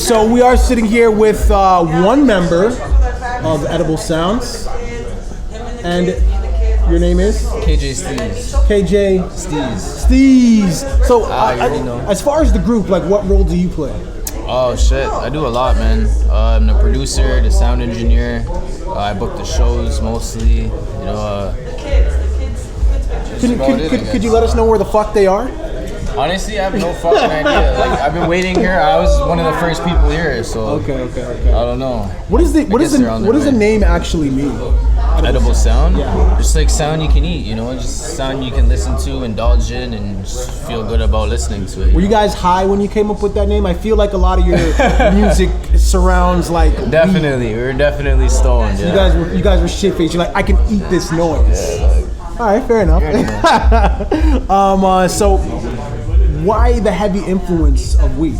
So we are sitting here with one member of Edible Sounds, and your name is? KJ Steez. KJ Steez. So as far as the group, like what role do you play? Oh shit, I do a lot, man. I'm the producer, the sound engineer. I book the shows mostly. You know. Could you let us know where the fuck they are? Honestly, I have no fucking idea. Like, I've been waiting here. I was one of the first people here, so okay. I don't know. What does the name actually mean? Edible sound? Yeah. Just like sound you can eat, you know, just sound you can listen to, indulge in, and just feel good about listening to it. Were you guys high when you came up with that name? I feel like a lot of your music surrounds like definitely weed. We were definitely stoned. Yeah. You guys were shit faced. You're like, I can eat this noise. Yeah, like, all right, fair enough. So why the heavy influence of weed?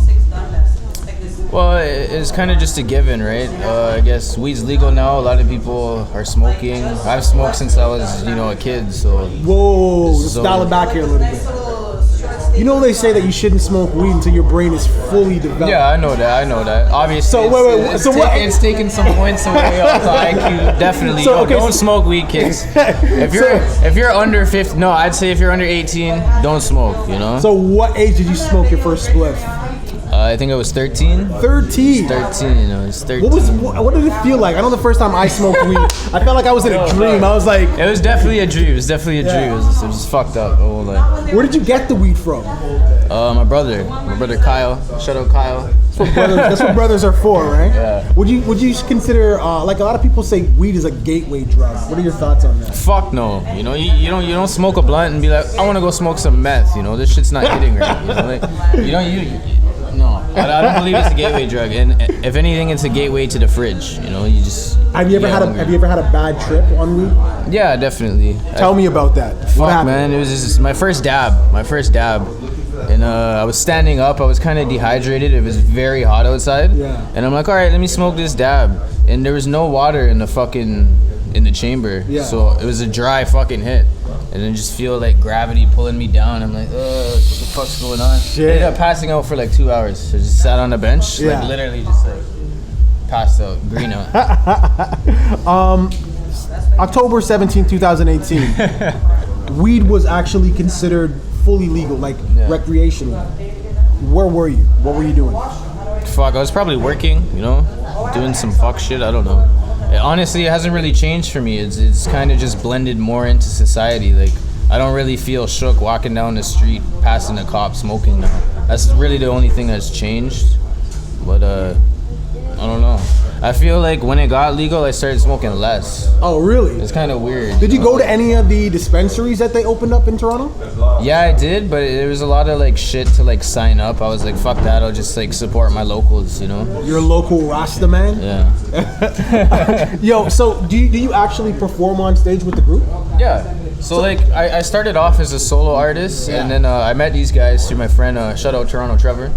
Well, it's kind of just a given, right? I guess weed's legal now. A lot of people are smoking. I've smoked since I was, a kid. So whoa, let's dial it back here a little bit. You know they say that you shouldn't smoke weed until your brain is fully developed. Yeah, I know that. Obviously, so it's taking some points away off the IQ. Definitely. Don't smoke weed, kids. If you're under 50, no, I'd say if you're under 18, don't smoke. So what age did you smoke your first spliff? I think I was 13. 13? 13, I was 13. What did it feel like? I know the first time I smoked weed, I felt like I was in a dream. I was like... It was definitely a dream. It was just fucked up. Where did you get the weed from? My brother Kyle. Shout out Kyle. That's what brothers are for, right? Yeah. Would you consider, like a lot of people say weed is a gateway drug. What are your thoughts on that? Fuck no. You don't smoke a blunt and be like, I want to go smoke some meth. This shit's not hitting right. No, I don't believe it's a gateway drug, and if anything, it's a gateway to the fridge. You just. Have you ever had a bad trip on weed? Yeah, definitely. Tell me about that. What happened? Man, it was just my first dab, and I was standing up. I was kind of dehydrated. It was very hot outside. Yeah. And I'm like, all right, let me smoke this dab, and there was no water in the chamber. Yeah. So it was a dry fucking hit. And then just feel like gravity pulling me down. I'm like, what the fuck's going on? Shit. I ended up passing out for like 2 hours. So just sat on the bench, like literally just like passed out, green out. October 17, 2018, weed was actually considered fully legal, like recreational. Where were you? What were you doing? Fuck, I was probably working, doing some fuck shit. I don't know. Honestly, it hasn't really changed for me. It's kind of just blended more into society. Like, I don't really feel shook walking down the street, passing a cop smoking now. That's really the only thing that's changed. But I don't know. I feel like when it got legal, I started smoking less. Oh, really? It's kind of weird. Did you go to any of the dispensaries that they opened up in Toronto? Yeah, I did, but there was a lot of like shit to like sign up. I was like, fuck that, I'll just like support my locals, Your local Rasta man? Yeah. Yo, so do you actually perform on stage with the group? Yeah. So like I started off as a solo artist, and then I met these guys through my friend, shout out Toronto Trevor.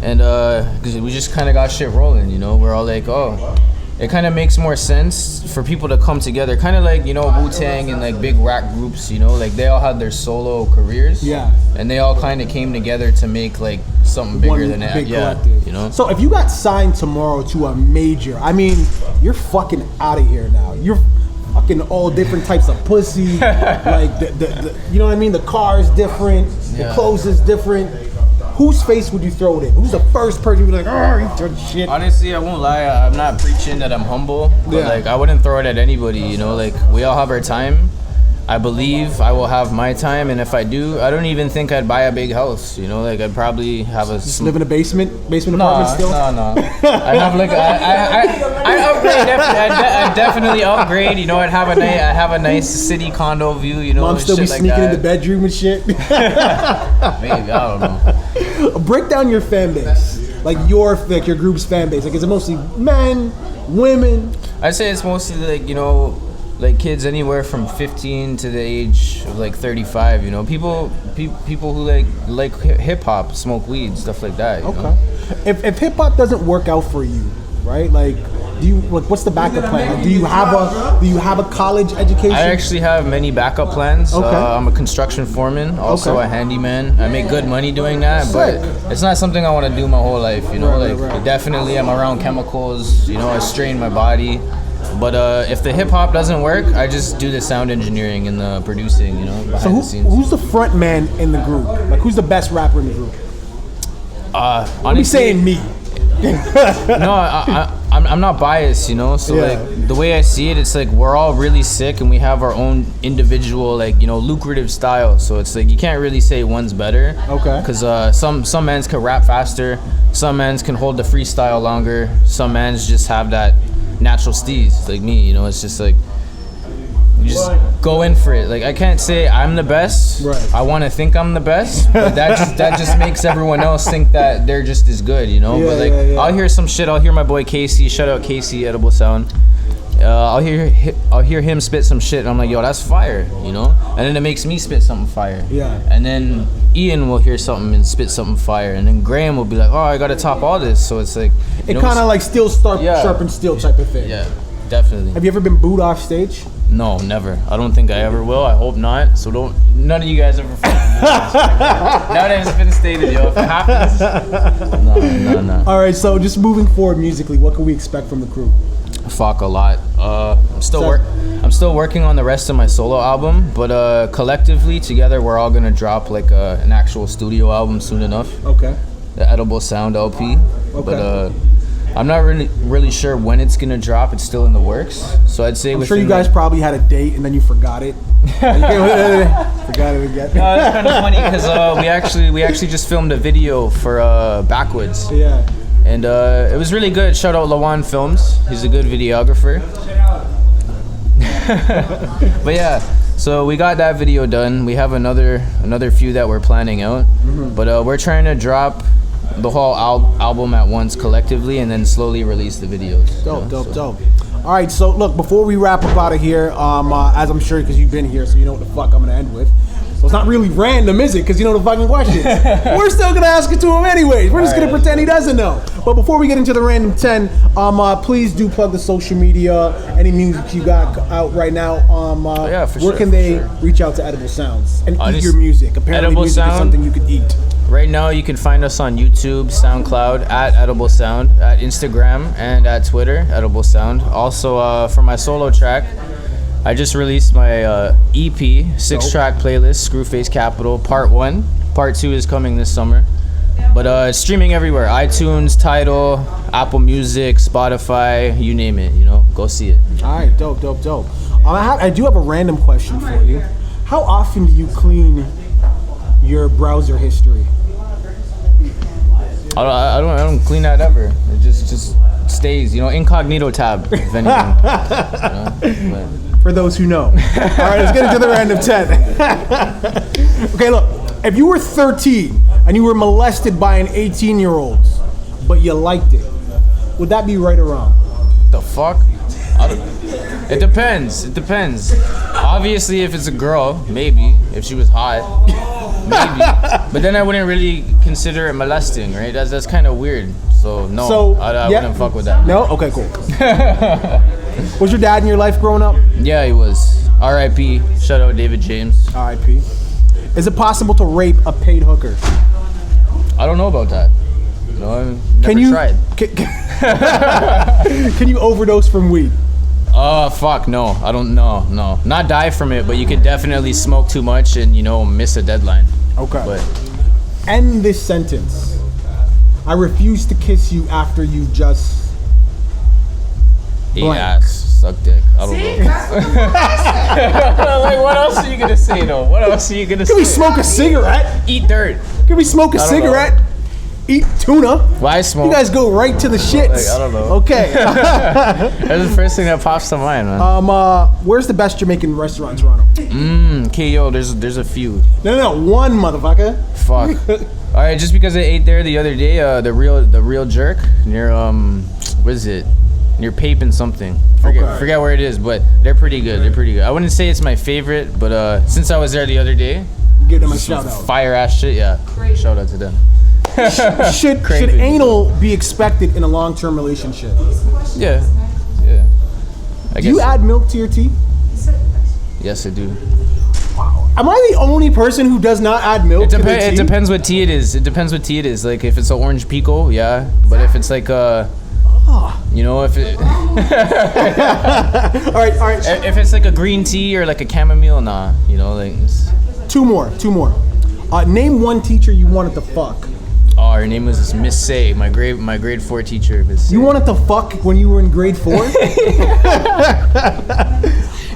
And cause we just kind of got shit rolling, We're all like, oh, it kind of makes more sense for people to come together, kind of like Wu-Tang and like big rap groups, like they all had their solo careers, and they all kind of came together to make like something bigger than that, collective. So if you got signed tomorrow to a major, I mean, you're fucking out of here now. You're fucking all different types of pussy, like the you know what I mean? The car is different, the clothes is different. Whose face would you throw it in? Who's the first person you'd be like, oh, you done shit? Honestly, I won't lie. I'm not preaching that I'm humble, but like I wouldn't throw it at anybody. Like we all have our time. I believe I will have my time, and if I do, I don't even think I'd buy a big house. Like I'd probably have just live in a basement apartment still. No. I have like I upgrade. I definitely upgrade. I'd have a nice city condo view. Mom still be sneaking in the bedroom and shit. Maybe I don't know. Break down your fan base, like your group's fan base. Like, is it mostly men, women? I'd say it's mostly like like kids anywhere from 15 to the age of like 35. People who like hip hop, smoke weed, stuff like that. Okay. If hip hop doesn't work out for you, right? Like Do you like what's the backup plan? Like, do you have a college education? I actually have many backup plans. Okay. I'm a construction foreman, also Okay. a handyman. I make good money doing that, but it's not something I want to do my whole life. You know, Right. definitely I'm around chemicals. You know, I strain my body. But if the hip hop doesn't work, I just do the sound engineering and the producing. You know, behind So the scenes. who's the front man in the group? Like who's the best rapper in the group? Honestly, I'm saying me. No, I'm not biased, you know. So Yeah. like the way I see it, it's like we're all really sick and we have our own individual, like, you know, lucrative style. So it's like you can't really say one's better. Okay. Because some mans can rap faster, some mans can hold the freestyle longer, some mans just have that natural steez like me. You know, it's just like you just go in for it. Like I can't say I'm the best. Right. I want to think I'm the best, but that just makes everyone else think that they're just as good, you know. Yeah, but like yeah. I'll hear some shit. I'll hear my boy Casey. Shout out Casey, Edible Sound. I'll hear him spit some shit, and I'm like, yo, that's fire, you know. And then it makes me spit something fire. Yeah. And then Ian will hear something and spit something fire, and then Graham will be like, oh, I gotta top all this. So it's like It kind of like steel Yeah. sharp and steel type of thing. yeah, definitely. Have you ever been booed off stage? No, never. I don't think I ever will. I hope not. So none of you guys ever. Now that it's been stated, yo, if it happens, no. All right, so just moving forward musically, what can we expect from the crew? Fuck a lot. I'm still working on the rest of my solo album, but collectively together we're all gonna drop like an actual studio album soon enough. Okay. The Edible Sound LP. Okay. But I'm not really sure when it's gonna drop. It's still in the works. So I'd say I'm sure you guys probably had a date and then you forgot it. Forgot it again. It's kind of funny because we actually just filmed a video for Backwoods. Yeah. And it was really good. Shout out Lawan Films. He's a good videographer. But yeah, so we got that video done. We have another few that we're planning out. But we're trying to drop the whole album at once collectively and then slowly release the videos. Dope. All right, so look, before we wrap up out of here, as I'm sure because you've been here, so you know what the fuck I'm gonna end with. So it's not really random, is it? Because you know the fucking questions. We're still gonna ask it to him anyways. We're just gonna pretend he doesn't know. But before we get into the random 10, please do plug the social media, any music you got out right now. Yeah, for where sure, can they reach out to Edible Sounds and eat just your music? Apparently, Edible music is Sound. something you could eat. Right now, you can find us on YouTube, SoundCloud, at Edible Sound, at Instagram, and at Twitter, Edible Sound. Also, for my solo track, I just released my EP, 6-track playlist, Screwface Capital, Part 1. Part 2 is coming this summer. But it's streaming everywhere, iTunes, Tidal, Apple Music, Spotify, you name it, you know, go see it. All right, dope. I do have a random question for you. How often do you clean your browser history? I don't clean that ever. It just stays, you know, incognito tab, if anything. You know? For those who know. All right, let's get into the random 10. Okay, look, if you were 13 and you were molested by an 18-year-old, but you liked it, would that be right or wrong? The fuck? It depends. Obviously, if it's a girl, maybe. If she was hot, maybe. But then I wouldn't really consider it molesting, right? That's kind of weird. So no, I wouldn't fuck with that. No? Okay, cool. Was your dad in your life growing up? Yeah, he was. R.I.P. Shout out David James. R.I.P. Is it possible to rape a paid hooker? I don't know about that. No, I've never tried. Can you overdose from weed? Fuck, no. I don't know. No. Not die from it, but you could definitely smoke too much and, you know, miss a deadline. Okay. But end this sentence. I refuse to kiss you after you just eat blank. ass, suck dick. I don't know. Like, what else are you gonna say though? What else are you gonna say? Can we smoke a cigarette? Eat dirt. Can we smoke a cigarette? Eat tuna? Why smoke? You guys go right to the shits. Like, I don't know. Okay. That's the first thing that pops to mind, man. Where's the best Jamaican restaurant in Toronto? Okay, yo, there's a few. No, one, motherfucker. Fuck. All right, just because I ate there the other day, the real jerk near what is it? Near Pape and something. Forget where it is, but they're pretty good. I wouldn't say it's my favorite, but since I was there the other day, give them a shout out. Fire ass shit, yeah. Shout out to them. Should anal be expected in a long-term relationship? Yeah. Do you add milk to your tea? Yes, I do. Am I the only person who does not add milk to their tea? It depends what tea it is. It depends what tea it is. Like if it's an orange pico, yeah. But if it's like you know, if it all right. If it's like a green tea or like a chamomile, nah. You know, like two more. Name one teacher you wanted to fuck. Oh, her name was Miss Say, my grade 4 teacher, Miss Say. You wanted to fuck when you were in grade 4?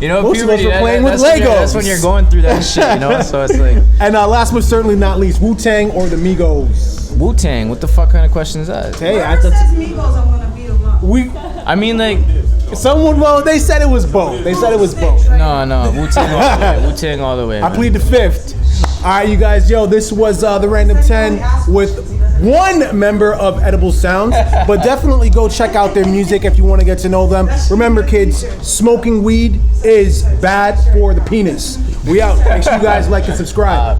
You know, most puberty, of us were playing with Legos. That's when you're going through that shit, you know? So it's like... And last but certainly not least, Wu-Tang or the Migos? Wu-Tang, what the fuck kind of question is that? Hey, Whoever says Migos, I'm gonna beat them up. I mean, like... They said it was both. No, Wu-Tang all the way. Wu-Tang all the way, I plead the fifth. All right, you guys, this was the Random 10 with one member of Edible Sounds, but definitely go check out their music if you want to get to know them. Remember, kids, smoking weed is bad for the penis. We out. Make sure you guys like and subscribe.